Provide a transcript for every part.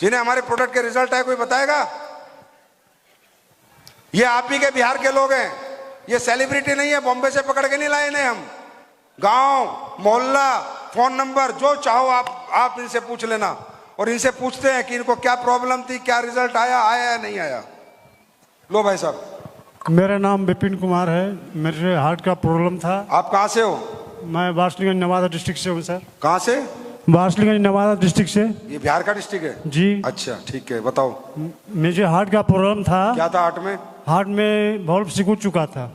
जिन्हें हमारे प्रोडक्ट के रिजल्ट है, कोई बताएगा? ये आप ही के बिहार के लोग हैं, ये सेलिब्रिटी नहीं है, बॉम्बे से पकड़ के नहीं लाए इन्हें हम। गांव, मोहल्ला, फोन नंबर जो चाहो आप इनसे पूछ लेना, और इनसे पूछते हैं कि इनको क्या प्रॉब्लम थी, क्या रिजल्ट आया या नहीं आया। लो भाई साहब। मेरा नाम विपिन कुमार है, मेरे हार्ट का प्रॉब्लम था। आप कहाँ से हो? मैं वारसलीगंज नवादा डिस्ट्रिक्ट से हूँ सर। कहाँ से? वारसलीगंज नवादा डिस्ट्रिक्ट से। ये बिहार का डिस्ट्रिक्ट है जी। अच्छा ठीक है, बताओ। मुझे हार्ट का प्रॉब्लम था। क्या था हार्ट में? हार्ट में वाल्व सिकुड़ चुका था,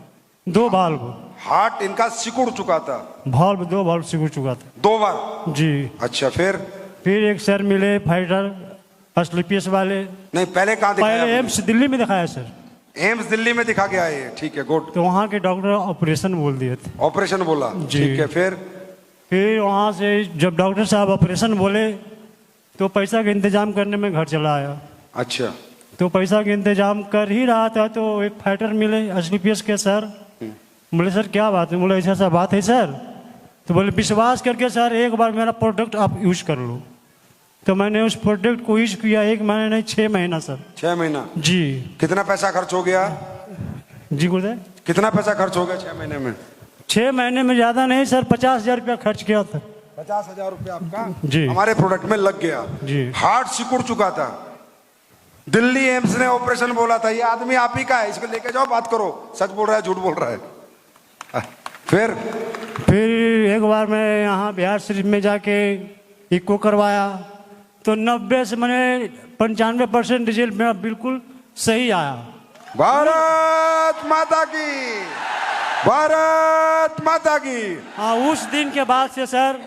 2 वाल्व। हार्ट इनका सिकुड़ चुका था? 2 वाल्व सिकुड़ चुका था 2 बार? जी। अच्छा, फिर एक सर मिले फाइटर एसलीपीएस वाले। नहीं, पहले कहाँ दिखाया? पहले एम्स दिल्ली में दिखाया सर। एम्स दिल्ली में दिखा के आए हैं, ठीक है, गुड। तो वहाँ के डॉक्टर ऑपरेशन बोल दिए थे। ऑपरेशन बोला? ठीक है, फिर वहाँ से जब डॉक्टर साहब ऑपरेशन बोले तो पैसा का इंतजाम करने में घर चला आया। अच्छा। तो पैसा का इंतजाम कर ही रहा था तो एक फाइटर मिले एसलीपीएस के सर। बोले सर क्या बात है? बोले ऐसा ऐसा बात है सर। तो बोले विश्वास करके सर एक बार मेरा प्रोडक्ट आप यूज कर लो। तो मैंने उस प्रोडक्ट को यूज किया 1 महीना नहीं 6 महीना सर। 6 महीना? जी। कितना पैसा खर्च हो गया? जी गुरुदेव। कितना पैसा खर्च हो गया 6 महीने में? 6 महीने में ज्यादा नहीं सर, 50,000 रुपया खर्च किया था। 50,000 रुपया आपका जी हमारे प्रोडक्ट में लग गया जी। हार्ट सिकुड़ चुका था, दिल्ली एम्स ने ऑपरेशन बोला था। ये आदमी आप ही का है, इसको लेके जाओ, बात करो, सच बोल रहा है झूठ बोल रहा है। फिर एक बार मैं यहाँ बिहार शरीफ में जाके इको करवाया तो 90 से मैंने 95% रिजल्ट मेरा बिल्कुल सही आया। भारत माता की, भारत माता की। हाँ, उस दिन के बाद से सर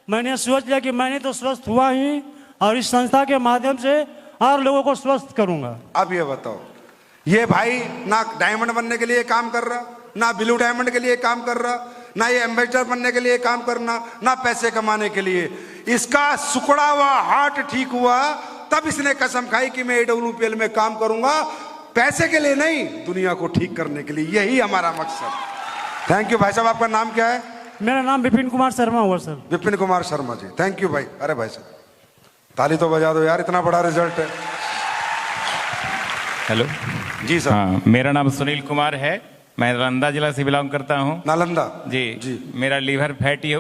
मैंने सोच लिया कि मैंने तो स्वस्थ हुआ ही और इस संस्था के माध्यम से और लोगों को स्वस्थ करूंगा। अब ये बताओ, ये भाई ना डायमंड बनने के लिए काम कर रहा, ना ब्लू डायमंड के लिए काम कर रहा, ना ये एम्बेसडर बनने के लिए काम करना, ना पैसे कमाने के लिए। इसका सुकड़ा हुआ हार्ट ठीक हुआ तब इसने कसम खाई कि मैं AWPL में काम करूंगा, पैसे के लिए नहीं, दुनिया को ठीक करने के लिए। यही हमारा मकसद। थैंक यू भाई साहब। आपका नाम क्या है? मेरा नाम विपिन कुमार शर्मा हुआ sir. Vipin Kumar Sharma ji, thank you भाई। अरे भाई साहब ताली तो बजा दो यार, इतना बड़ा रिजल्ट है। हेलो जी सर। हाँ, मेरा नाम सुनील कुमार है, मैं नालंदा जिला से बिलोंग करता हूँ। नालंदा? जी। मेरा लीवर फैटी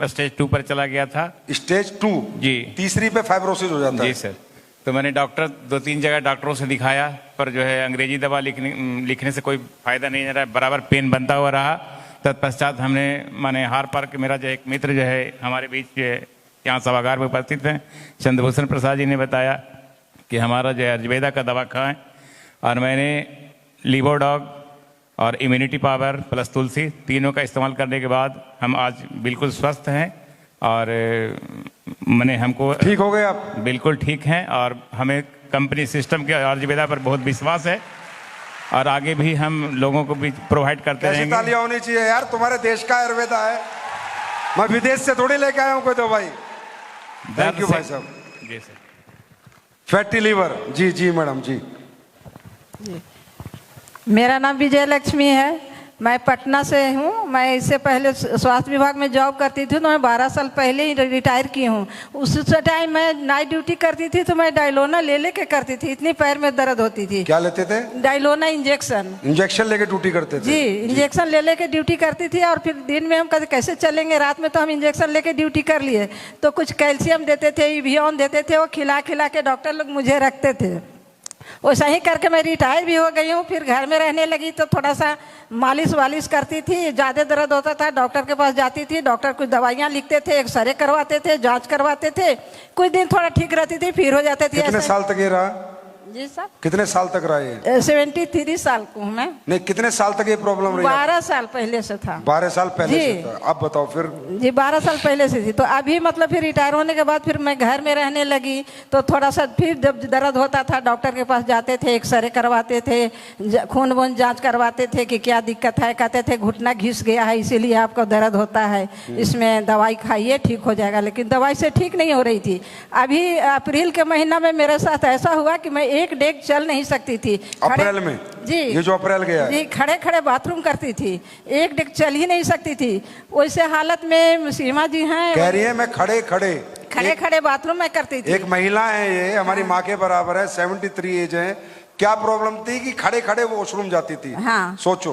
स्टेज 2 पर चला गया था। स्टेज 2? जी। तीसरी पे फाइब्रोसिस हो जाता है? जी सर। तो मैंने 2-3 जगह डॉक्टरों से दिखाया, पर जो है अंग्रेजी दवा लिखने से कोई फायदा नहीं रहा, बराबर पेन बनता हुआ रहा। तत्पश्चात हमने माने हार पार के, मेरा जो एक मित्र जो है हमारे बीच यहाँ सभागार में उपस्थित हैं, चंद्रभूषण प्रसाद जी ने बताया कि हमारा जो है आयुर्वेदा का दवा खाएं, और मैंने लिवोडॉग और इम्यूनिटी पावर प्लस तुलसी तीनों का इस्तेमाल करने के बाद हम आज बिल्कुल स्वस्थ हैं, और मैंने हमको ठीक हो गए आप? बिल्कुल ठीक हैं, और हमें कंपनी सिस्टम के आयुर्वेदा पर बहुत विश्वास है, और आगे भी हम लोगों को भी प्रोवाइड करते रहेंगे। तालियां होनी चाहिए यार, तुम्हारे देश का आयुर्वेदा है, मैं विदेश से थोड़ी लेके आया हूं कोई दवाई। थैंक यू भाई साहब। जी सर। Fatty liver? जी जी मैडम जी। मेरा नाम विजय लक्ष्मी है, मैं पटना से हूँ। मैं इससे पहले स्वास्थ्य विभाग में जॉब करती थी, तो मैं 12 साल पहले ही रिटायर की हूँ। उस टाइम मैं नाइट ड्यूटी करती थी तो मैं डायलोना ले के करती थी, इतनी पैर में दर्द होती थी। क्या लेते थे? डायलोना इंजेक्शन। इंजेक्शन लेके ड्यूटी करते थे? जी, इंजेक्शन ले के ड्यूटी करती थी, और फिर दिन में हम कहते कैसे चलेंगे, रात में तो हम इंजेक्शन लेके ड्यूटी कर लिए। तो कुछ कैल्शियम देते थे, इवियन देते थे, वो खिला के डॉक्टर लोग मुझे रखते थे। वैसा ही करके मैं रिटायर भी हो गई हूँ। फिर घर में रहने लगी तो थोड़ा सा मालिश वालिश करती थी, ज़्यादा दर्द होता था डॉक्टर के पास जाती थी, डॉक्टर कुछ दवाइयाँ लिखते थे, एक्सरे करवाते थे, जांच करवाते थे, कुछ दिन थोड़ा ठीक रहती थी, फिर हो जाते थे। कितने साल तक ये रहा? जी सर। कितने साल तक रहा ये? 73 साल को हूँ मैं। नहीं, कितने साल तक ये प्रॉब्लम रही? 12 साल पहले से था। 12 साल पहले से था। अब बताओ फिर। जी 12 साल पहले से थी। तो अभी मतलब फिर रिटायर होने के बाद फिर मैं घर में रहने लगी, तो थोड़ा सा फिर जब दर्द होता था डॉक्टर के पास जाते थे, एक्सरे करवाते थे, खून वून जाँच करवाते थे कि क्या दिक्कत है, कहते थे घुटना घिस गया है इसीलिए आपको दर्द होता है, इसमें दवाई खाइए ठीक हो जाएगा। लेकिन दवाई से ठीक नहीं हो रही थी। अभी अप्रैल के महीना में मेरे साथ ऐसा हुआ कि मैं 1 डेग चल नहीं सकती थी। अप्रैल में? जी, ये जो अप्रैल गया है? जी, खड़े बाथरूम करती थी, 1 डेग चल ही नहीं सकती थी। वैसे हालत में सीमा जी हैं, कह रही है मैं खड़े खड़े बाथरूम में करती थी। एक महिला है, ये हमारी माँ के बराबर है, 73 एज है। क्या प्रॉब्लम थी कि खड़े खड़े वो वॉशरूम जाती थी। हाँ। सोचो।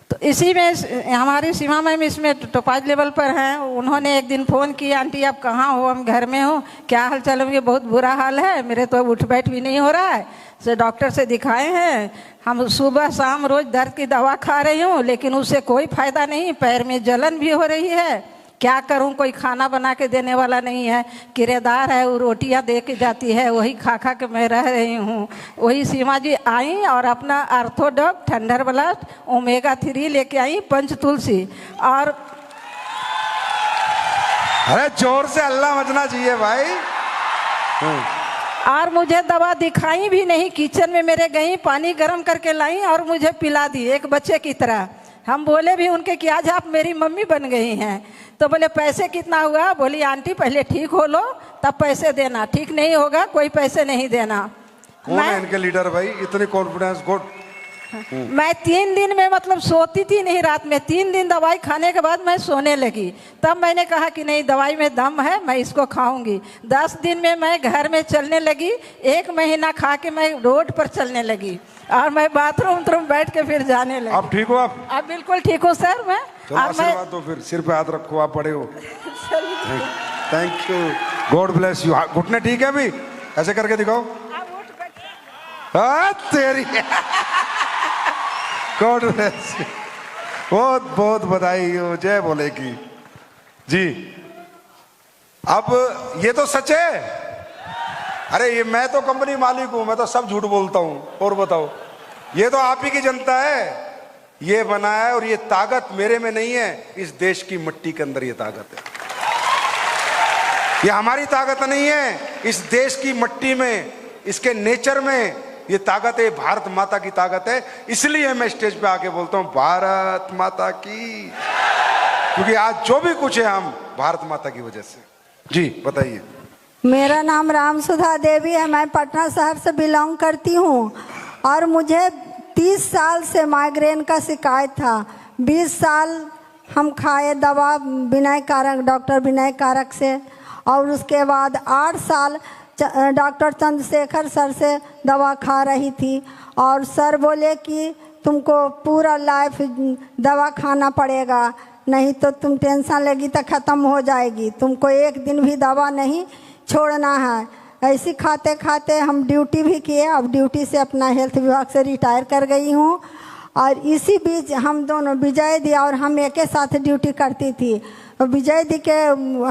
तो इसी में हमारी सीमा मैम इसमें टोपाज लेवल पर हैं। उन्होंने एक दिन फ़ोन किया, आंटी आप कहाँ हो? हम घर में हो, क्या हाल चाल है? बहुत बुरा हाल है, मेरे तो उठ बैठ भी नहीं हो रहा है, से डॉक्टर से दिखाए हैं, हम सुबह शाम रोज दर्द की दवा खा रही हूँ लेकिन उससे कोई फायदा नहीं, पैर में जलन भी हो रही है, क्या करूं? कोई खाना बना के देने वाला नहीं है, किराएदार है, वो रोटियां दे के जाती है, वही खा खा के मैं रह रही हूँ। वही सीमा जी आई और अपना आर्थोडॉक, थंडर ब्लास्ट, ओमेगा 3 लेके आई, पंच तुलसी। और अरे जोर से अल्लाह मचना चाहिए भाई। और मुझे दवा दिखाई भी नहीं, किचन में मेरे गई, पानी गर्म करके लाई और मुझे पिला दी एक बच्चे की तरह। हम बोले भी उनके कि आज आप मेरी मम्मी बन गई हैं। तो बोले पैसे कितना हुआ? बोली आंटी पहले ठीक हो लो तब पैसे देना, ठीक नहीं होगा कोई पैसे नहीं देना। कौन है इनके लीडर भाई? इतनी कॉन्फिडेंस। गुड। मैं 3 दिन में मतलब सोती थी नहीं रात में, 3 दिन दवाई खाने के बाद मैं सोने लगी। तब मैंने कहा कि नहीं दवाई में दम है, मैं इसको खाऊंगी। 10 दिन में मैं घर में चलने लगी, 1 महीना खा के मैं रोड पर चलने लगी और मैं बाथरूम बैठ के फिर जाने लगी। आप ठीक हो? आप अब बिल्कुल ठीक हूँ सर मैं। चलो आशीर्वाद दो, फिर सिर पे हाथ रखो, आप पड़े हो। Thank you, God bless you. घुटने ठीक है अभी? ऐसे करके दिखाओ। तेरी गॉड ब्लेस यू, बहुत बहुत बधाई हो, जय बोले की जी। अब ये तो सच है। अरे ये मैं तो कंपनी मालिक हूं, मैं तो सब झूठ बोलता हूं। और बताओ, ये तो आप ही की जनता है, ये बनाया है। और ये ताकत मेरे में नहीं है, इस देश की मिट्टी के अंदर ये ताकत है। ये हमारी ताकत नहीं है, इस देश की मिट्टी में, इसके नेचर में ये ताकत है, भारत माता की ताकत है। इसलिए मैं स्टेज पे आके बोलता हूं भारत माता की, क्योंकि आज जो भी कुछ है हम भारत माता की वजह से। जी बताइए। मेरा नाम रामसुधा देवी है, मैं पटना शहर से बिलोंग करती हूँ और मुझे 30 साल से माइग्रेन का शिकायत था। 20 साल हम खाए दवा विनय कारक, डॉक्टर विनय कारक से, और उसके बाद 8 साल डॉक्टर चंद्रशेखर सर से दवा खा रही थी। और सर बोले कि तुमको पूरा लाइफ दवा खाना पड़ेगा, नहीं तो तुम टेंशन लेगी तो ख़त्म हो जाएगी, तुमको एक दिन भी दवा नहीं छोड़ना है। ऐसे खाते खाते हम ड्यूटी भी किए। अब ड्यूटी से अपना हेल्थ विभाग से रिटायर कर गई हूँ। और इसी बीच हम दोनों, विजय दी और हम एक ही साथ ड्यूटी करती थी। विजय दी के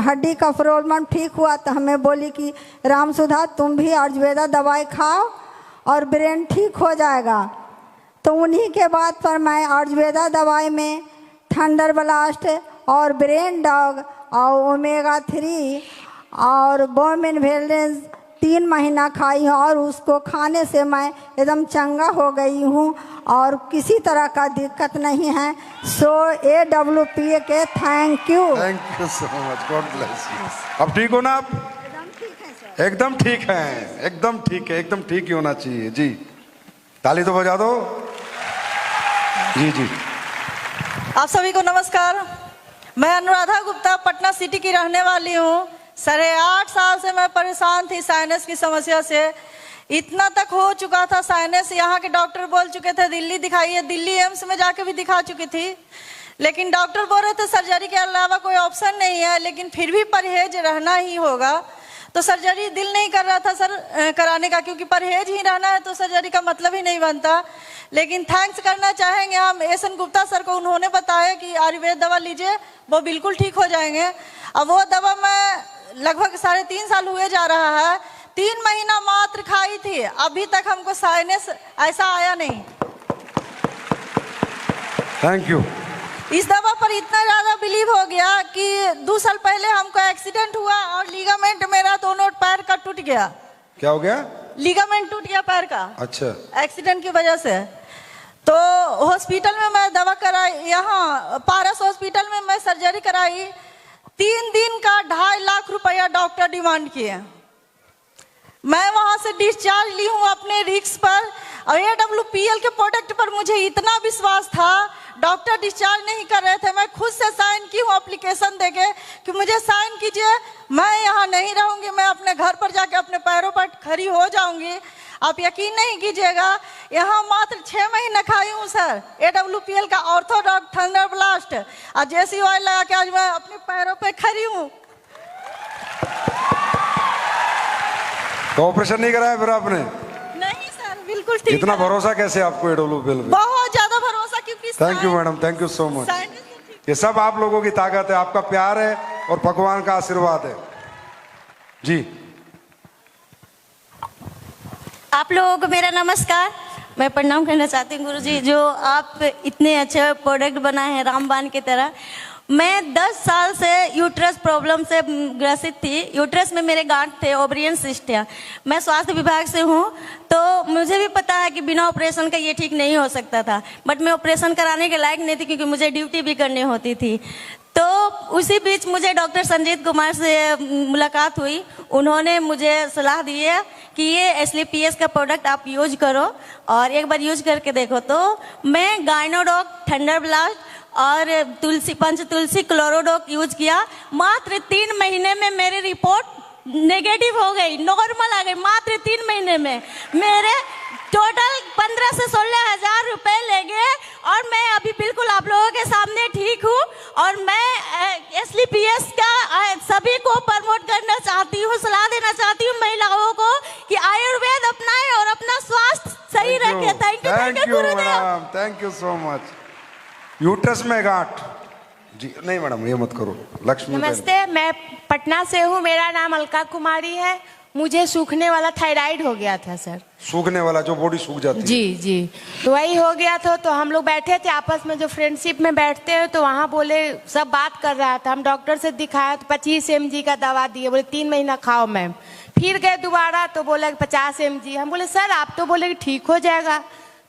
हड्डी का प्रॉब्लम ठीक हुआ तो हमें बोली कि रामसुधा तुम भी आयुर्वेदा दवाई खाओ और ब्रेन ठीक हो जाएगा। तो उन्हीं के बाद पर मैं आयुर्वेदा दवाई में थंडर ब्लास्ट और ब्रेन डॉग और ओमेगा 3 और बोमिन वेलेंस 3 महीना खाई हूँ और उसको खाने से मैं एकदम चंगा हो गई हूँ और किसी तरह का दिक्कत नहीं है। सो AWPA के thank you so much, God bless you. अब ठीक हो ना आप? एकदम ठीक है, एकदम ठीक है, एकदम ठीक ही होना चाहिए जी। ताली तो बजा दो। जी जी। आप सभी को नमस्कार। मैं अनुराधा गुप्ता पटना सिटी की रहने वाली हूँ। 8.5 साल से मैं परेशान थी साइनस की समस्या से। इतना तक हो चुका था साइनस, यहाँ के डॉक्टर बोल चुके थे दिल्ली दिखाइए, दिल्ली एम्स में जाके भी दिखा चुकी थी, लेकिन डॉक्टर बोल रहे थे सर्जरी के अलावा कोई ऑप्शन नहीं है, लेकिन फिर भी परहेज रहना ही होगा। तो सर्जरी दिल नहीं कर रहा था सर कराने का, क्योंकि परहेज ही रहना है तो सर्जरी का मतलब ही नहीं बनता। लेकिन थैंक्स करना चाहेंगे हम एसएन गुप्ता सर को, उन्होंने बताया कि आयुर्वेद दवा लीजिए वो बिल्कुल ठीक हो जाएंगे। अब वो दवा मैं लगभग 3.5 साल हुए जा रहा है, 3 महीना मात्र खाई थी, अभी तक हमको साइनस ऐसा आया नहीं। Thank you. इस दवा पर इतना ज्यादा बिलीव हो गया कि 2 साल पहले हमको एक्सीडेंट हुआ और लिगामेंट मेरा दोनों पैर का टूट गया। क्या हो गया? लिगामेंट टूट गया पैर का। अच्छा। एक्सीडेंट की वजह से। तो हॉस्पिटल में मैं दवा कराई, यहाँ पारस हॉस्पिटल में मैं सर्जरी कराई। 3 दिन का 2.5 लाख रुपया डॉक्टर डिमांड किए। मैं वहां से डिस्चार्ज ली हूँ अपने रिस्क पर, और AWPL के प्रोडक्ट पर मुझे इतना विश्वास था। डॉक्टर डिस्चार्ज नहीं कर रहे थे, मैं खुद से साइन की हूँ एप्लीकेशन देके कि मुझे साइन कीजिए, मैं यहाँ नहीं रहूंगी, मैं अपने घर पर जाके अपने पैरों पर खड़ी हो जाऊंगी। आप यकीन नहीं कीजिएगा, यहाँ मात्र 6 महीने खाई हूँ सर AWPL का ऑर्थोडॉक थंडर ब्लास्ट और JC ऑयल लगा के आज मैं अपने पैरों पे खड़ी हूँ। तो ऑपरेशन नहीं कराया फिर आपने? नहीं सर, बिल्कुल ठीक। इतना भरोसा कैसे आपको AWPL पे? बहुत ज्यादा भरोसा, क्योंकि thank you madam, thank you so much. ये सब आप लोगों की ताकत है, आपका प्यार है और भगवान का आशीर्वाद है जी। आप लोगों को मेरा नमस्कार। मैं प्रणाम करना चाहती हूँ गुरुजी, जो आप इतने अच्छे प्रोडक्ट बनाए हैं रामबाण की तरह। मैं 10 साल से यूट्रस प्रॉब्लम से ग्रसित थी। यूट्रस में मेरे गांठ थे, ओवरियन सिस्ट है। मैं स्वास्थ्य विभाग से हूँ, तो मुझे भी पता है कि बिना ऑपरेशन का ये ठीक नहीं हो सकता था, बट मैं ऑपरेशन कराने के लायक नहीं थी क्योंकि मुझे ड्यूटी भी करनी होती थी। तो उसी बीच मुझे डॉक्टर संजीत कुमार से मुलाकात हुई। उन्होंने मुझे सलाह दी है कि ये SLPS का प्रोडक्ट आप यूज करो और एक बार यूज करके देखो। तो मैं गाइनोडॉक थंडर ब्लास्ट और पंच तुलसी क्लोरोडॉक यूज किया। मात्र 3 महीने में मेरी रिपोर्ट नेगेटिव हो गई, नॉर्मल आ गई। मात्र 3 महीने में मेरे टोटल 15 से 16 हजार रुपए लगे और मैं अभी बिल्कुल आप लोगों के सामने ठीक हूँ। और मैं SLPS का सभी को प्रमोट करना चाहती हूँ, सलाह देना चाहती हूँ महिलाओं को कि आयुर्वेद अपनाएं और अपना स्वास्थ्य सही रखें। Thank you madam, thank you so much. Uterus में गांठ जी नहीं मैडम, ये मत करो। लक्ष्मी नमस्ते, मैं पटना से हूँ, मेरा नाम अलका कुमारी है। मुझे सूखने वाला थायराइड हो गया था सर। सूखने वाला, जो बॉडी सूख जाती है? जी जी, तो वही हो गया था। तो हम लोग बैठे थे आपस में, जो फ्रेंडशिप में बैठते हैं, तो वहाँ बोले सब बात कर रहा था। हम डॉक्टर से दिखाया तो 25 mg का दवा दिए, बोले 3 महीना खाओ मैम। फिर गए दोबारा तो बोला 50 mg। हम बोले सर आप तो बोले कि ठीक हो जाएगा,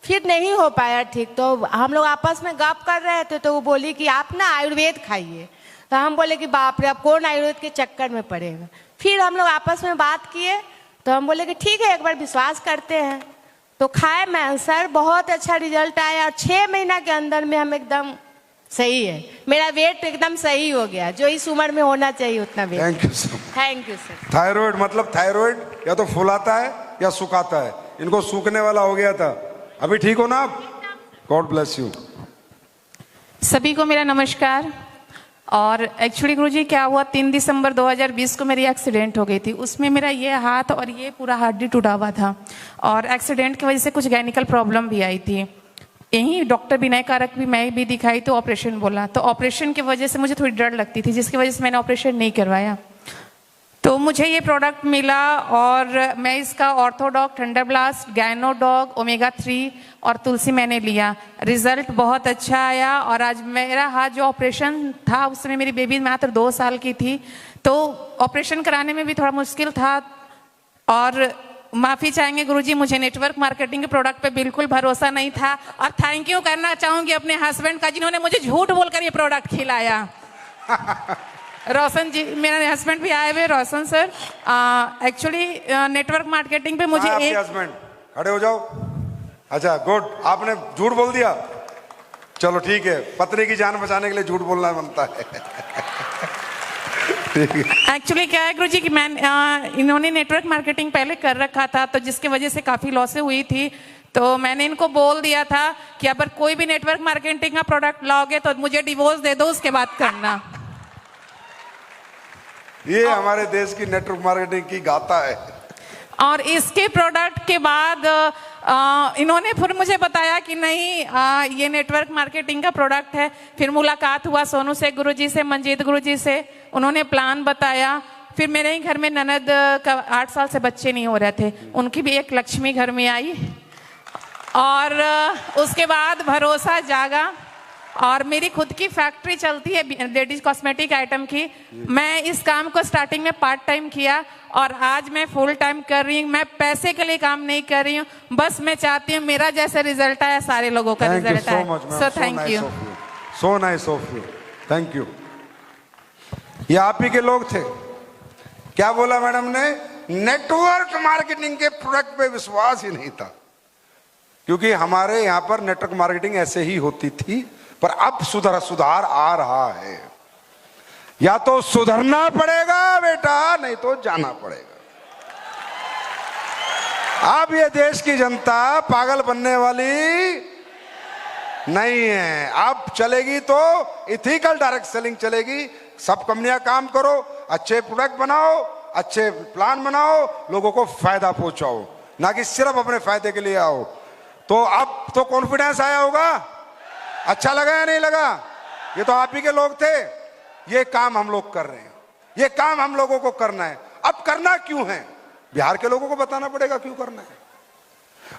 फिर नहीं हो पाया ठीक। तो हम लोग आपस में गप कर रहे थे, तो वो बोली कि आप ना आयुर्वेद खाइए। तो हम बोले कि बाप रे, अब कौन आयुर्वेद के चक्कर में पड़ेगा। फिर हम लोग आपस में बात किए, तो हम बोले कि ठीक है एक बार विश्वास करते हैं। तो खाए मैं सर, बहुत अच्छा रिजल्ट आया और 6 महीना के अंदर में हम एकदम सही है। मेरा वेट एकदम सही हो गया, जो इस उम्र में होना चाहिए उतना weight. Thank you sir. Thank you sir. Thyroid मतलब थायराइड या तो फुलाता है या सुखाता है, इनको सूखने वाला हो गया था। अभी ठीक हो ना आप? God bless you. सभी को मेरा नमस्कार। और एक्चुअली गुरुजी क्या हुआ, 3 दिसंबर 2020 को मेरी एक्सीडेंट हो गई थी। उसमें मेरा ये हाथ और ये पूरा हड्डी टूटा हुआ था और एक्सीडेंट की वजह से कुछ गायनिकल प्रॉब्लम भी आई थी। यही डॉक्टर विनय कारक भी मैं भी दिखाई तो ऑपरेशन बोला। तो ऑपरेशन की वजह से मुझे थोड़ी डर लगती थी, जिसकी वजह से मैंने ऑपरेशन नहीं करवाया। तो मुझे ये प्रोडक्ट मिला और मैं इसका ऑर्थोडॉक थंडर ब्लास्ट, गायनोडॉक, ओमेगा 3 और तुलसी मैंने लिया। रिजल्ट बहुत अच्छा आया। और आज मेरा हाथ जो ऑपरेशन था, उसमें मेरी बेबी मात्र 2 साल की थी, तो ऑपरेशन कराने में भी थोड़ा मुश्किल था। और माफ़ी चाहेंगे गुरुजी, मुझे नेटवर्क मार्केटिंग के प्रोडक्ट पे बिल्कुल भरोसा नहीं था। और थैंक यू करना चाहूँगी अपने हस्बैंड का, जिन्होंने मुझे झूठ बोलकर ये प्रोडक्ट खिलाया। रोशन जी, मेरे हस्बैंड भी आए हुए, रोशन सर। एक्चुअली नेटवर्क मार्केटिंग पे मुझे एक हस्बैंड खड़े हो जाओ। अच्छा गुड, आपने झूठ बोल दिया, चलो ठीक है। पत्नी की जान बचाने के लिए झूठ बोलना बनता है। ठीक है। एक्चुअली क्या है गुरुजी कि मैं इन्होंने नेटवर्क मार्केटिंग पहले कर रखा था, तो जिसकी वजह से काफ़ी लॉसें हुई थी। तो मैंने इनको बोल दिया था कि अगर कोई भी नेटवर्क मार्केटिंग का प्रोडक्ट लाओगे तो मुझे डिवोर्स दे दो, उसके बाद करना। ये हमारे देश की नेटवर्क मार्केटिंग की गाथा है। और इसके प्रोडक्ट के बाद इन्होंने फिर मुझे बताया कि नहीं, ये नेटवर्क मार्केटिंग का प्रोडक्ट है। फिर मुलाकात हुआ सोनू से, गुरुजी से, मंजीत गुरुजी से। उन्होंने प्लान बताया। फिर मेरे ही घर में ननद का 8 साल से बच्चे नहीं हो रहे थे, उनकी भी एक लक्ष्मी घर में आई। और उसके बाद भरोसा जागा। और मेरी खुद की फैक्ट्री चलती है लेडीज कॉस्मेटिक आइटम की। मैं इस काम को स्टार्टिंग में पार्ट टाइम किया और आज मैं फुल टाइम कर रही हूँ। मैं पैसे के लिए काम नहीं कर रही हूँ, बस मैं चाहती हूँ मेरा जैसे रिजल्ट आया सारे लोगों का रिजल्ट आए। So thank you, so nice of you, thank you. ये आप ही के लोग थे। क्या बोला मैडम ने? नेटवर्क मार्केटिंग के प्रोडक्ट पे विश्वास ही नहीं था, क्योंकि हमारे यहाँ पर नेटवर्क मार्केटिंग ऐसे ही होती थी। पर अब सुधार आ रहा है। या तो सुधरना पड़ेगा बेटा, नहीं तो जाना पड़ेगा। अब ये देश की जनता पागल बनने वाली नहीं है। अब चलेगी तो इथिकल डायरेक्ट सेलिंग चलेगी। सब कंपनियां काम करो, अच्छे प्रोडक्ट बनाओ, अच्छे प्लान बनाओ, लोगों को फायदा पहुंचाओ, ना कि सिर्फ अपने फायदे के लिए आओ। तो अब तो कॉन्फिडेंस आया होगा, अच्छा लगा या नहीं लगा? ये तो आप ही के लोग थे। ये काम हम लोग कर रहे हैं, ये काम हम लोगों को करना है। अब करना क्यों है, बिहार के लोगों को बताना पड़ेगा क्यों करना है।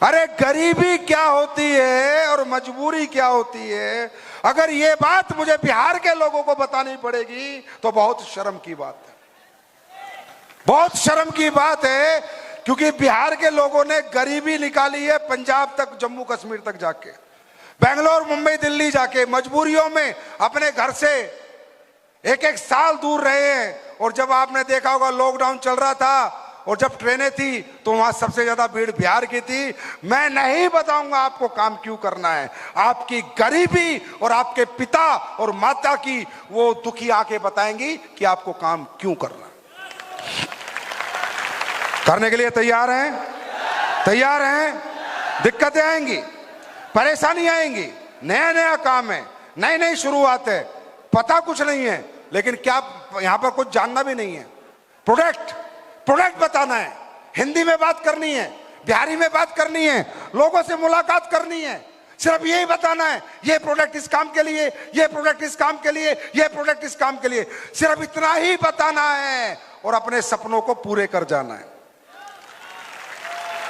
अरे गरीबी क्या होती है और मजबूरी क्या होती है, अगर ये बात मुझे बिहार के लोगों को बतानी पड़ेगी तो बहुत शर्म की बात है, बहुत शर्म की बात है। क्योंकि बिहार के लोगों ने गरीबी निकाली है पंजाब तक, जम्मू कश्मीर तक जाके, बेंगलोर, मुंबई, दिल्ली जाके, मजबूरियों में अपने घर से एक एक साल दूर रहे हैं। और जब आपने देखा होगा लॉकडाउन चल रहा था और जब ट्रेनें थी तो वहां सबसे ज्यादा भीड़ बिहार की थी। मैं नहीं बताऊंगा आपको काम क्यों करना है, आपकी गरीबी और आपके पिता और माता की वो दुखी आंखें बताएंगी कि आपको काम क्यों करना है। करने के लिए तैयार हैं? तैयार हैं? दिक्कतें आएंगी, परेशानी आएंगी, नया नया काम है, नई नई शुरुआत है, पता कुछ नहीं है, लेकिन क्या यहां पर कुछ जानना भी नहीं है। प्रोडक्ट बताना है, हिंदी में बात करनी है, बिहारी में बात करनी है, लोगों से मुलाकात करनी है, सिर्फ यही बताना है ये प्रोडक्ट इस काम के लिए, ये प्रोडक्ट इस काम के लिए, ये प्रोडक्ट इस काम के लिए, सिर्फ इतना ही बताना है और अपने सपनों को पूरे कर जाना है।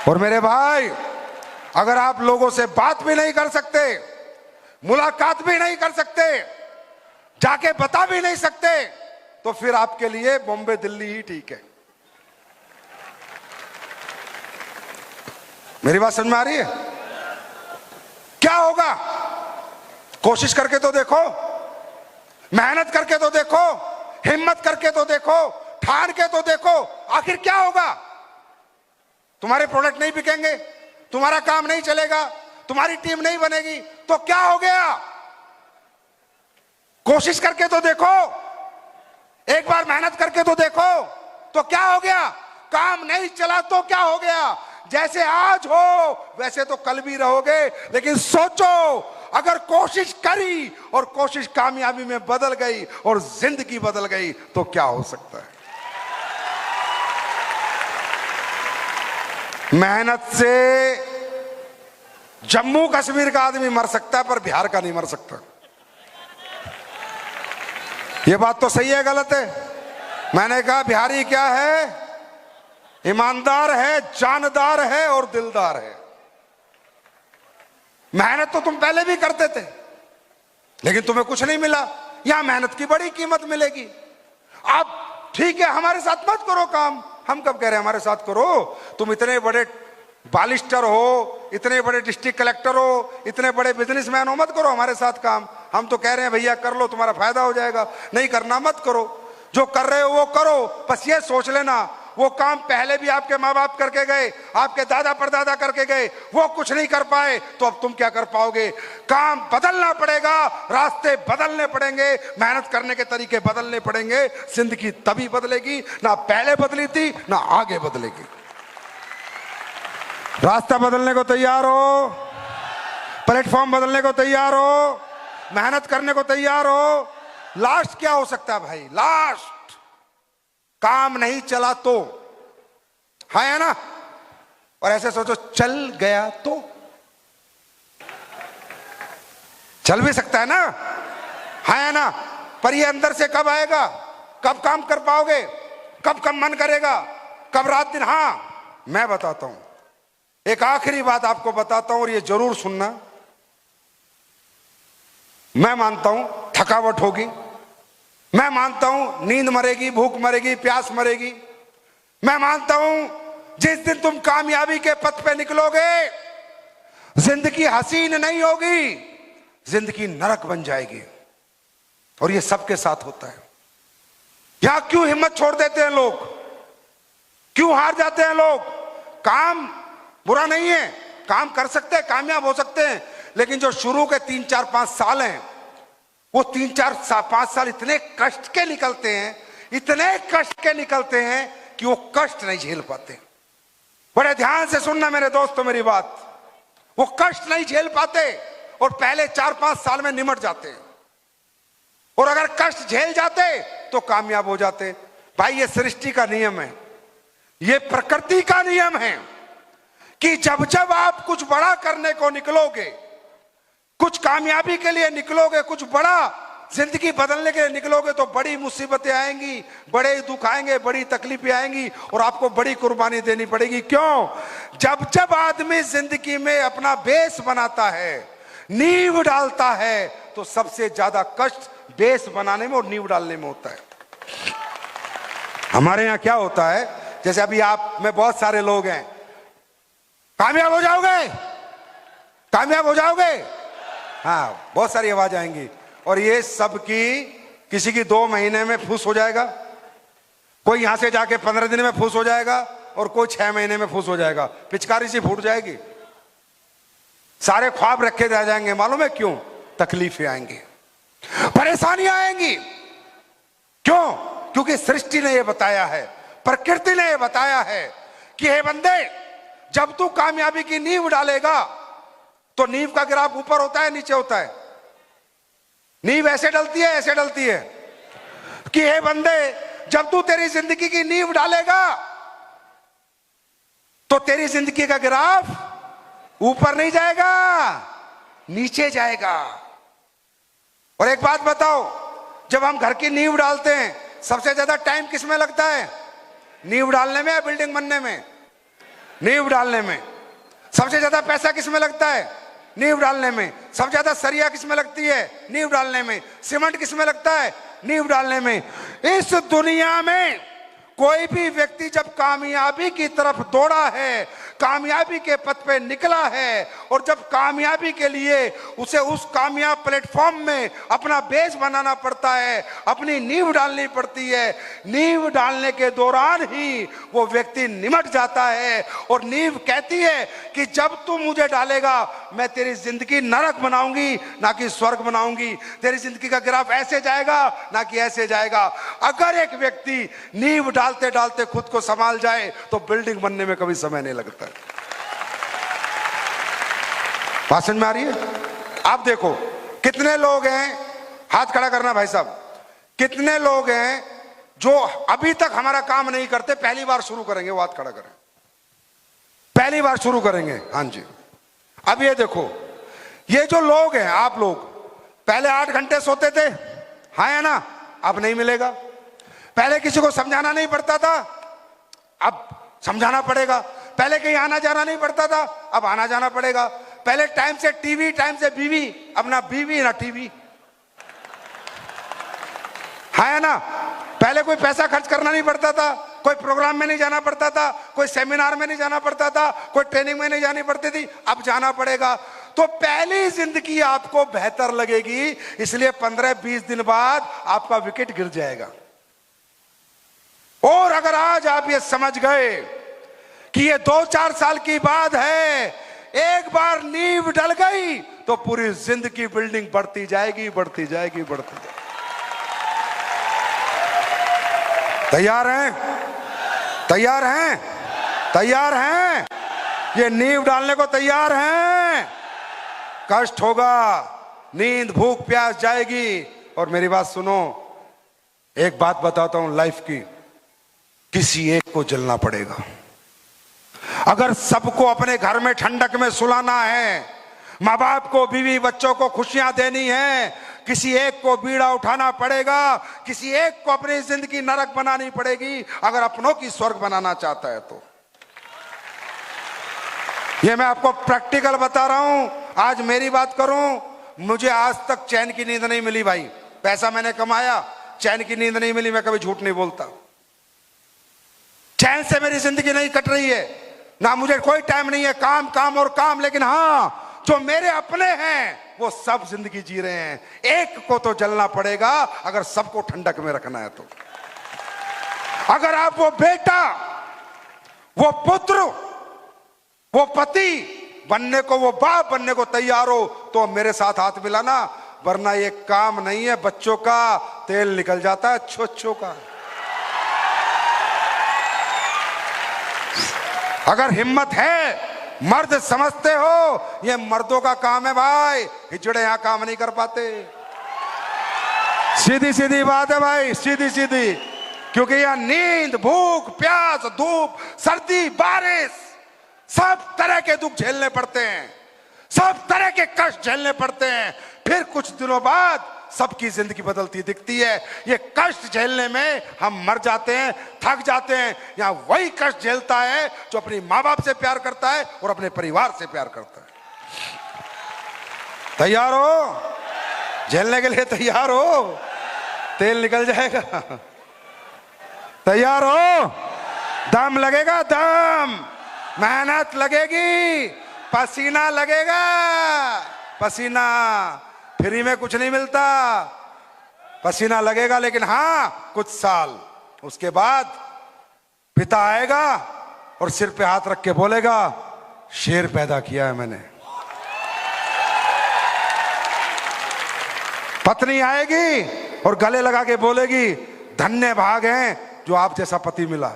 और मेरे भाई, अगर आप लोगों से बात भी नहीं कर सकते, मुलाकात भी नहीं कर सकते, जाके बता भी नहीं सकते, तो फिर आपके लिए बॉम्बे दिल्ली ही ठीक है। मेरी बात समझ में आ रही है? क्या होगा? कोशिश करके तो देखो, मेहनत करके तो देखो, हिम्मत करके तो देखो, ठान के तो देखो, आखिर क्या होगा? तुम्हारे प्रोडक्ट नहीं बिकेंगे, तुम्हारा काम नहीं चलेगा, तुम्हारी टीम नहीं बनेगी, तो क्या हो गया? कोशिश करके तो देखो, एक बार मेहनत करके तो देखो, तो क्या हो गया? काम नहीं चला तो क्या हो गया? जैसे आज हो वैसे तो कल भी रहोगे, लेकिन सोचो अगर कोशिश करी और कोशिश कामयाबी में बदल गई और जिंदगी बदल गई तो क्या हो सकता है। मेहनत से जम्मू कश्मीर का आदमी मर सकता है पर बिहार का नहीं मर सकता। यह बात तो सही है गलत है? मैंने कहा बिहारी क्या है? ईमानदार है, जानदार है और दिलदार है। मेहनत तो तुम पहले भी करते थे लेकिन तुम्हें कुछ नहीं मिला, यहां मेहनत की बड़ी कीमत मिलेगी। आप ठीक है हमारे साथ मत करो काम, हम कब कह रहे हैं हमारे साथ करो? तुम इतने बड़े बालिस्टर हो, इतने बड़े डिस्ट्रिक्ट कलेक्टर हो, इतने बड़े बिजनेसमैन हो, मत करो हमारे साथ काम। हम तो कह रहे हैं भैया कर लो, तुम्हारा फायदा हो जाएगा। नहीं करना मत करो, जो कर रहे हो वो करो, बस ये सोच लेना वो काम पहले भी आपके माँ बाप करके गए, आपके दादा परदादा करके गए, वो कुछ नहीं कर पाए, तो अब तुम क्या कर पाओगे? काम बदलना पड़ेगा, रास्ते बदलने पड़ेंगे, मेहनत करने के तरीके बदलने पड़ेंगे। जिंदगी तभी बदलेगी, ना पहले बदली थी ना आगे बदलेगी। रास्ता बदलने को तैयार हो? प्लेटफॉर्म बदलने को तैयार हो? मेहनत करने को तैयार हो? लास्ट क्या हो सकता है भाई? लास्ट काम नहीं चला तो है ना? और ऐसे सोचो चल गया तो चल भी सकता है ना, है ना? पर ये अंदर से कब आएगा? कब काम कर पाओगे? कब मन करेगा? कब रात दिन? हाँ मैं बताता हूं, एक आखिरी बात आपको बताता हूं और ये जरूर सुनना। मैं मानता हूं थकावट होगी, मैं मानता हूं नींद मरेगी, भूख मरेगी, प्यास मरेगी, मैं मानता हूं जिस दिन तुम कामयाबी के पथ पे निकलोगे जिंदगी हसीन नहीं होगी, जिंदगी नरक बन जाएगी। और ये सबके साथ होता है। यहां क्यों हिम्मत छोड़ देते हैं लोग? क्यों हार जाते हैं लोग? काम बुरा नहीं है, काम कर सकते हैं, कामयाब हो सकते हैं, लेकिन जो शुरू के 3, 4, 5 साल हैं वो 3-4-5 साल इतने कष्ट के निकलते हैं, इतने कष्ट के निकलते हैं कि वो कष्ट नहीं झेल पाते। बड़े ध्यान से सुनना मेरे दोस्तों मेरी बात, वो कष्ट नहीं झेल पाते और पहले 4-5 साल में निमट जाते, और अगर कष्ट झेल जाते तो कामयाब हो जाते। भाई ये सृष्टि का नियम है, ये प्रकृति का नियम है कि जब जब आप कुछ बड़ा करने को निकलोगे, कुछ कामयाबी के लिए निकलोगे, कुछ बड़ा जिंदगी बदलने के लिए निकलोगे, तो बड़ी मुसीबतें आएंगी, बड़े दुख आएंगे, बड़ी तकलीफें आएंगी और आपको बड़ी कुर्बानी देनी पड़ेगी। क्यों? जब जब आदमी जिंदगी में अपना बेस बनाता है, नींव डालता है, तो सबसे ज्यादा कष्ट बेस बनाने में और नींव डालने में होता है। हमारे यहां क्या होता है, जैसे अभी आप में बहुत सारे लोग हैं, कामयाब हो जाओगे, कामयाब हो जाओगे, हाँ बहुत सारी आवाज आएंगी, और ये सब की किसी की 2 महीने में फूस हो जाएगा, कोई यहां से जाके 15 दिन में फूस हो जाएगा, और कोई 6 महीने में फूस हो जाएगा, पिचकारी सी फूट जाएगी, सारे ख्वाब रखे रह जाएंगे। मालूम है क्यों? तकलीफें आएंगी, परेशानियां आएंगी। क्यों? क्योंकि सृष्टि ने यह बताया है, प्रकृति ने यह बताया है कि हे बंदे, जब तू कामयाबी की नींव डालेगा तो नींव का ग्राफ ऊपर होता है नीचे होता है? नींव ऐसे डलती है, ऐसे डलती है कि हे बंदे, जब तू तेरी जिंदगी की नींव डालेगा तो तेरी जिंदगी का ग्राफ ऊपर नहीं जाएगा, नीचे जाएगा। और एक बात बताओ, जब हम घर की नींव डालते हैं, सबसे ज्यादा टाइम किस में लगता है? नींव डालने में या बिल्डिंग बनने में? नींव डालने में। सबसे ज्यादा पैसा किस में लगता है? नींव डालने में। सबसे ज्यादा सरिया किस में लगती है? नींव डालने में। सीमेंट किस में लगता है? नींव डालने में। इस दुनिया में कोई भी व्यक्ति जब कामयाबी की तरफ दौड़ा है, कामयाबी के पथ पे निकला है, और जब कामयाबी के लिए उसे उस कामयाब प्लेटफॉर्म में अपना बेस बनाना पड़ता है, अपनी नींव डालनी पड़ती है, नींव डालने के दौरान ही वो व्यक्ति निमट जाता है। और नींव कहती है कि जब तू मुझे डालेगा, मैं तेरी जिंदगी नरक बनाऊंगी ना कि स्वर्ग बनाऊंगी, तेरी जिंदगी का ग्राफ ऐसे जाएगा ना कि ऐसे जाएगा। अगर एक व्यक्ति नींव डालते डालते खुद को संभाल जाए तो बिल्डिंग बनने में कभी समय नहीं लगता। बात समझ में आ रही है? आप देखो कितने लोग हैं, हाथ खड़ा करना भाई साहब, कितने लोग हैं जो अभी तक हमारा काम नहीं करते, पहली बार शुरू करेंगे, वो हाथ खड़ा करें, पहली बार शुरू करेंगे। हाँ जी, अब ये देखो, ये जो लोग हैं, आप लोग पहले 8 घंटे सोते थे, हाँ या ना? अब नहीं मिलेगा। पहले किसी को समझाना नहीं पड़ता था, अब समझाना पड़ेगा। पहले कहीं आना जाना नहीं पड़ता था, अब आना जाना पड़ेगा। पहले टाइम से टीवी, टाइम से बीवी, अब ना बीवी ना टीवी, है ना? पहले कोई पैसा खर्च करना नहीं पड़ता था, कोई प्रोग्राम में नहीं जाना पड़ता था, कोई सेमिनार में नहीं जाना पड़ता था, कोई ट्रेनिंग में नहीं जानी पड़ती थी, अब जाना पड़ेगा। तो पहली जिंदगी आपको बेहतर लगेगी, इसलिए 15-20 दिन बाद आपका विकेट गिर जाएगा। और अगर आज आप ये समझ गए कि ये 2-4 साल की बात है, एक बार नींव डल गई तो पूरी जिंदगी बिल्डिंग बढ़ती जाएगी, बढ़ती जाएगी, बढ़ती जाएगी। तैयार हैं? तैयार हैं? तैयार हैं? ये नींव डालने को तैयार हैं? कष्ट होगा, नींद भूख प्यास जाएगी। और मेरी बात सुनो, एक बात बताता हूं लाइफ की, किसी एक को जलना पड़ेगा। अगर सबको अपने घर में ठंडक में सुलाना है, माँ बाप को, बीवी बच्चों को खुशियां देनी है, किसी एक को बीड़ा उठाना पड़ेगा, किसी एक को अपनी जिंदगी नरक बनानी पड़ेगी अगर अपनों की स्वर्ग बनाना चाहता है तो। ये मैं आपको प्रैक्टिकल बता रहा हूं। आज मेरी बात करूं, मुझे आज तक चैन की नींद नहीं मिली भाई। पैसा मैंने कमाया, चैन की नींद नहीं मिली, मैं कभी झूठ नहीं बोलता। चैन से मेरी जिंदगी नहीं कट रही है, ना मुझे कोई टाइम नहीं है, काम काम और काम। लेकिन हाँ, जो मेरे अपने हैं वो सब जिंदगी जी रहे हैं। एक को तो जलना पड़ेगा अगर सबको ठंडक में रखना है तो। अगर आप वो बेटा, वो पुत्र, वो पति बनने को, वो बाप बनने को तैयार हो तो मेरे साथ हाथ मिलाना। वरना ये काम नहीं है बच्चों का, तेल निकल जाता है अच्छों का। अगर हिम्मत है, मर्द समझते हो ये मर्दों का काम है भाई, हिजड़े यहां काम नहीं कर पाते। सीधी सीधी बात है भाई, सीधी सीधी। क्योंकि यह नींद, भूख, प्यास, धूप, सर्दी, बारिश, सब तरह के दुख झेलने पड़ते हैं, सब तरह के कष्ट झेलने पड़ते हैं। फिर कुछ दिनों बाद सबकी जिंदगी बदलती दिखती है। ये कष्ट झेलने में हम मर जाते हैं, थक जाते हैं। यहां वही कष्ट झेलता है जो अपनी माँ बाप से प्यार करता है और अपने परिवार से प्यार करता है। तैयार हो? झेलने के लिए तैयार हो? तेल निकल जाएगा। तैयार हो? दम लगेगा, दम, मेहनत लगेगी, पसीना लगेगा, पसीना। फ्री में कुछ नहीं मिलता, पसीना लगेगा। लेकिन हां, कुछ साल उसके बाद पिता आएगा और सिर पे हाथ रख के बोलेगा, शेर पैदा किया है मैंने। पत्नी आएगी और गले लगा के बोलेगी, धन्य भाग हैं जो आप जैसा पति मिला।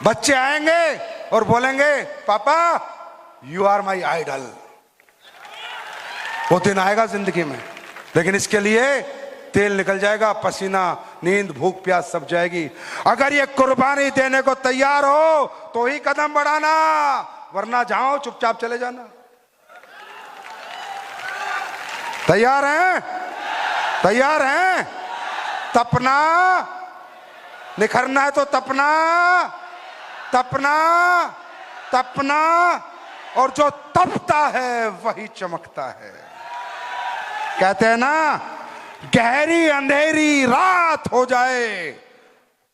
बच्चे आएंगे और बोलेंगे, पापा यू आर माई आइडल। वो दिन आएगा जिंदगी में, लेकिन इसके लिए तेल निकल जाएगा, पसीना, नींद, भूख, प्यास सब जाएगी। अगर ये कुर्बानी देने को तैयार हो तो ही कदम बढ़ाना, वरना जाओ चुपचाप चले जाना। तैयार हैं? तैयार हैं? तपना, निखरना है तो तपना, तपना, तपना, और जो तपता है वही चमकता है। कहते हैं ना, गहरी अंधेरी रात हो जाए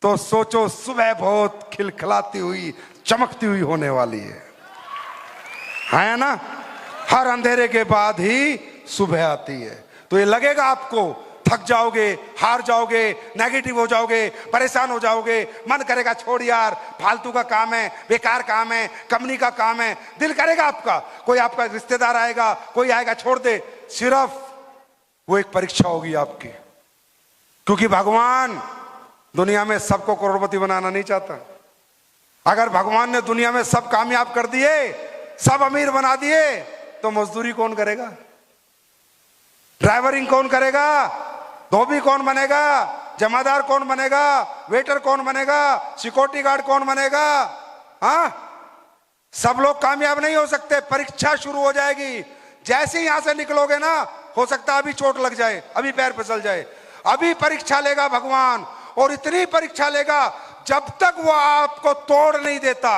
तो सोचो सुबह बहुत खिलखिलाती हुई, चमकती हुई होने वाली है ना? हर अंधेरे के बाद ही सुबह आती है। तो ये लगेगा आपको, थक जाओगे, हार जाओगे, नेगेटिव हो जाओगे, परेशान हो जाओगे, मन करेगा छोड़ यार, फालतू का काम है, बेकार काम है, कंपनी का काम है, दिल करेगा आपका, कोई आपका रिश्तेदार आएगा, कोई आएगा, छोड़ दे। सिर्फ वो एक परीक्षा होगी आपकी, क्योंकि भगवान दुनिया में सबको करोड़पति बनाना नहीं चाहता। अगर भगवान ने दुनिया में सब कामयाब कर दिए, सब अमीर बना दिए, तो मजदूरी कौन करेगा? ड्राइवरिंग कौन करेगा? धोबी कौन बनेगा? जमादार कौन बनेगा? वेटर कौन बनेगा? सिक्योरिटी गार्ड कौन बनेगा? हाँ, सब लोग कामयाब नहीं हो सकते। परीक्षा शुरू हो जाएगी। जैसे ही यहां से निकलोगे ना, हो सकता है अभी चोट लग जाए, अभी पैर फिसल जाए। अभी परीक्षा लेगा भगवान, और इतनी परीक्षा लेगा जब तक वो आपको तोड़ नहीं देता।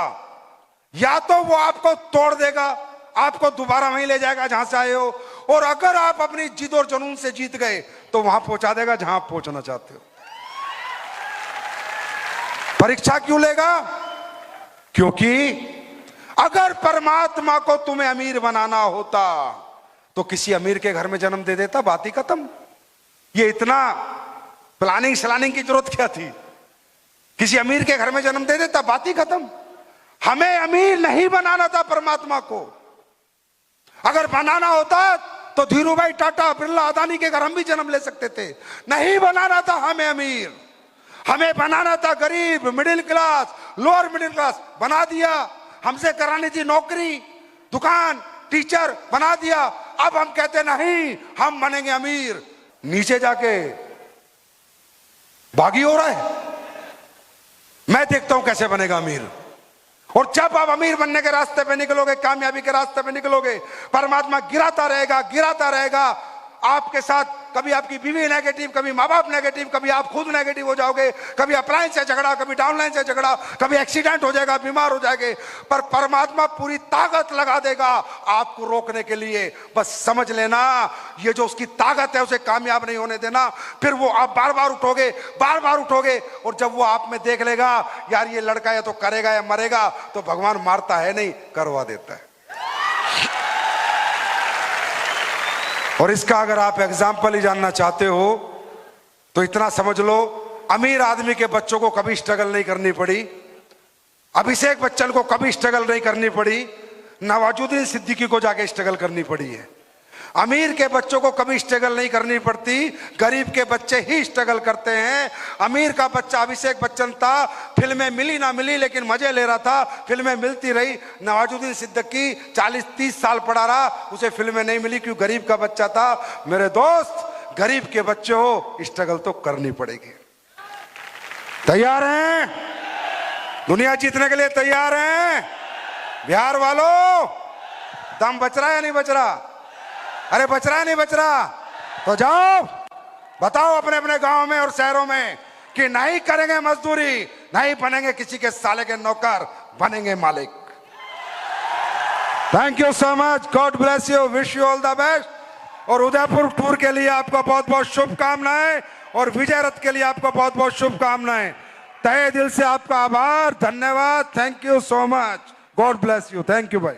या तो वो आपको तोड़ देगा, आपको दोबारा वहीं ले जाएगा जहां से आए हो, और अगर आप अपनी जिद और जुनून से जीत गए तो वहां पहुंचा देगा जहां आप पहुंचना चाहते हो। परीक्षा क्यों लेगा? क्योंकि अगर परमात्मा को तुम्हें अमीर बनाना होता तो किसी अमीर के घर में जन्म दे देता, बात ही खत्म। ये इतना प्लानिंग स्लानिंग की जरूरत क्या थी? किसी अमीर के घर में जन्म दे देता, बात ही खत्म। हमें अमीर नहीं बनाना था परमात्मा को। अगर बनाना होता तो धीरूभाई टाटा, बिरला, अदानी के घर हम भी जन्म ले सकते थे। नहीं बनाना था हमें अमीर, हमें बनाना था गरीब, middle class, lower middle class. बना दिया। हमसे करानी थी नौकरी, दुकान, टीचर, बना दिया। अब हम कहते नहीं, हम बनेंगे अमीर। नीचे जाके बागी हो रहा है। मैं देखता हूं कैसे बनेगा अमीर। और जब आप अमीर बनने के रास्ते पे निकलोगे, कामयाबी के रास्ते पे निकलोगे, परमात्मा गिराता रहेगा, गिराता रहेगा आपके साथ। कभी आपकी बीवी नेगेटिव, कभी माँ बाप नेगेटिव, कभी आप खुद नेगेटिव हो जाओगे, कभी अप्लायंस से झगड़ा, कभी डाउनलाइन से झगड़ा, कभी एक्सीडेंट हो जाएगा, बीमार हो जाएंगे। पर परमात्मा पूरी ताकत लगा देगा आपको रोकने के लिए। बस समझ लेना, ये जो उसकी ताकत है उसे कामयाब नहीं होने देना। फिर वो आप बार बार उठोगे, बार बार उठोगे, और जब वो आप में देख लेगा यार ये लड़का या तो करेगा या मरेगा, तो भगवान मारता है नहीं, करवा देता है। और इसका अगर आप एग्जाम्पल ही जानना चाहते हो तो इतना समझ लो, अमीर आदमी के बच्चों को कभी स्ट्रगल नहीं करनी पड़ी, अभिषेक बच्चन को कभी स्ट्रगल नहीं करनी पड़ी, नवाजुद्दीन सिद्दीकी को जाके स्ट्रगल करनी पड़ी है। अमीर के बच्चों को कभी स्ट्रगल नहीं करनी पड़ती, गरीब के बच्चे ही स्ट्रगल करते हैं। अमीर का बच्चा अभिषेक बच्चन था, फिल्में मिली ना मिली लेकिन मजे ले रहा था, फिल्में मिलती रही। नवाजुद्दीन सिद्दीकी 40-30 साल पढ़ा रहा, उसे फिल्में नहीं मिली क्यों? गरीब का बच्चा था। मेरे दोस्त, गरीब के बच्चे हो, स्ट्रगल तो करनी पड़ेगी। तैयार हैं? दुनिया जीतने के लिए तैयार हैं? बिहार वालों, दम बच रहा है या नहीं बच रहा? अरे बच रहा है नहीं बच रहा? तो जाओ बताओ अपने अपने गांव में और शहरों में कि नहीं करेंगे मजदूरी, नहीं बनेंगे किसी के साले के नौकर, बनेंगे मालिक। Thank you so much, God bless you, wish you all the best. और उदयपुर टूर के लिए आपको बहुत बहुत शुभकामनाएं और विजय रथ के लिए आपको बहुत बहुत शुभकामनाएं। तहे दिल से आपका आभार, धन्यवाद, thank you so much, God bless you, thank you भाई।